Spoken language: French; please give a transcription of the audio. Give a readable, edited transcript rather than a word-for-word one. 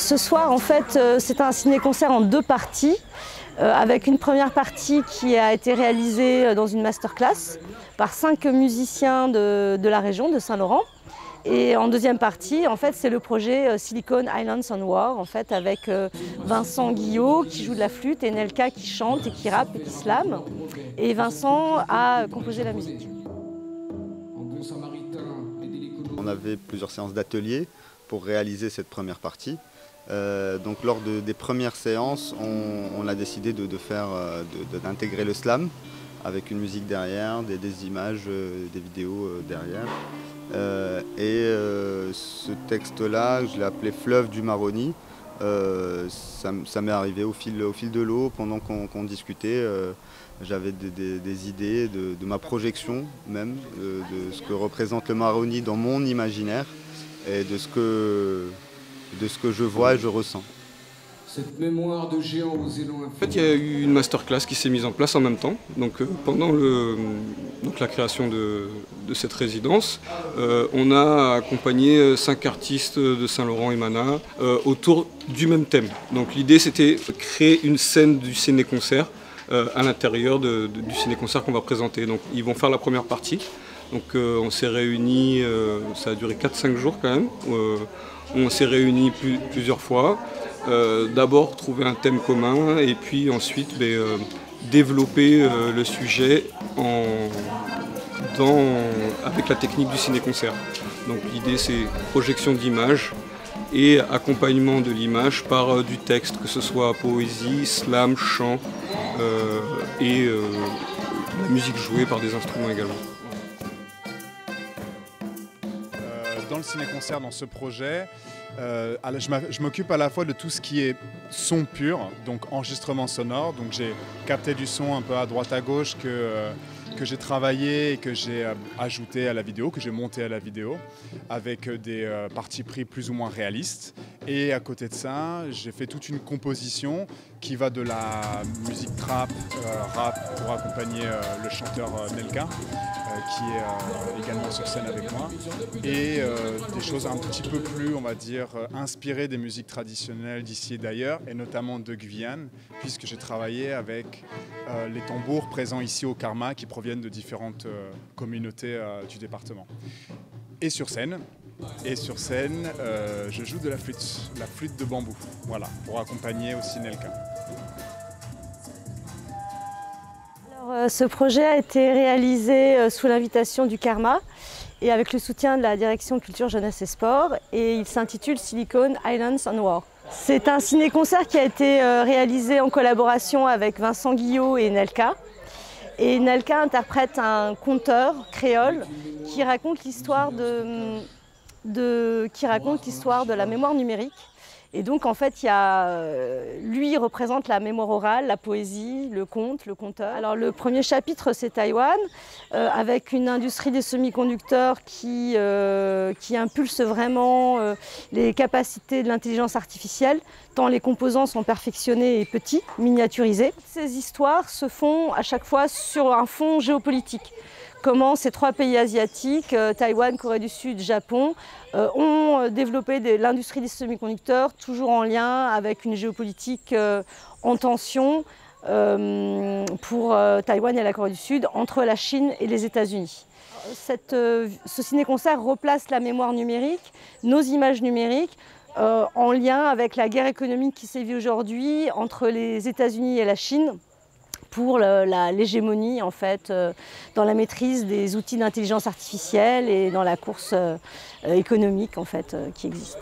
Alors ce soir, en fait, c'est un ciné-concert en deux parties, avec une première partie qui a été réalisée dans une masterclass par 5 musiciens de la région de Saint-Laurent. Et en deuxième partie, en fait, c'est le projet Silicon Islands on War, en fait, avec Vincent Guillot qui joue de la flûte et Nelka qui chante et qui rappe et qui slame. Et Vincent a composé la musique. On avait plusieurs séances d'ateliers pour réaliser cette première partie. Donc lors des premières séances, on a décidé d'intégrer le slam avec une musique derrière, des images, des vidéos derrière. Ce texte-là, je l'ai appelé Fleuve du Maroni. Ça m'est arrivé au fil de l'eau, pendant qu'on discutait. J'avais des idées de ma projection même, de ce que représente le Maroni dans mon imaginaire et de ce que je vois et je ressens. Cette mémoire de géant aux élans. En fait, il y a eu une masterclass qui s'est mise en place en même temps. Donc, pendant la création de cette résidence, on a accompagné 5 artistes de Saint-Laurent et Mana autour du même thème. Donc, l'idée, c'était de créer une scène du ciné-concert à l'intérieur du ciné-concert qu'on va présenter. Donc, ils vont faire la première partie. Donc, on s'est réunis, ça a duré 4-5 jours quand même. On s'est réunis plusieurs fois. D'abord trouver un thème commun et puis ensuite développer le sujet avec la technique du ciné-concert. Donc l'idée c'est projection d'image et accompagnement de l'image par du texte, que ce soit poésie, slam, chant et la musique jouée par des instruments également. Dans le ciné-concert, dans ce projet, je m'occupe à la fois de tout ce qui est son pur, donc enregistrement sonore. Donc j'ai capté du son un peu à droite à gauche que j'ai travaillé et que j'ai ajouté à la vidéo, que j'ai monté à la vidéo, avec des parties pris plus ou moins réalistes. Et à côté de ça, j'ai fait toute une composition qui va de la musique trap, rap, pour accompagner le chanteur Nelka, qui est également sur scène avec moi, et des choses un petit peu plus, on va dire, inspirées des musiques traditionnelles d'ici et d'ailleurs, et notamment de Guyane, puisque j'ai travaillé avec les tambours présents ici au Karma, qui proviennent de différentes communautés du département. Et sur scène, je joue de la flûte de bambou, voilà, pour accompagner aussi Nelka. Ce projet a été réalisé sous l'invitation du Karma et avec le soutien de la Direction Culture, Jeunesse et Sport, et il s'intitule Silicon Islands on War. C'est un ciné-concert qui a été réalisé en collaboration avec Vincent Guillot et Nelka. Et Nelka interprète un conteur créole qui raconte l'histoire de la mémoire numérique. Et donc en fait, lui représente la mémoire orale, la poésie, le conte, le conteur. Alors le premier chapitre, c'est Taïwan, avec une industrie des semi-conducteurs qui impulse vraiment les capacités de l'intelligence artificielle, tant les composants sont perfectionnés et petits, miniaturisés. Ces histoires se font à chaque fois sur un fond géopolitique. Comment ces 3 pays asiatiques, Taïwan, Corée du Sud, Japon, ont développé l'industrie des semi-conducteurs, toujours en lien avec une géopolitique en tension pour Taïwan et la Corée du Sud, entre la Chine et les États-Unis. Ce ciné-concert replace la mémoire numérique, nos images numériques, en lien avec la guerre économique qui sévit aujourd'hui entre les États-Unis et la Chine, pour l'hégémonie en fait, dans la maîtrise des outils d'intelligence artificielle et dans la course économique en fait, qui existe.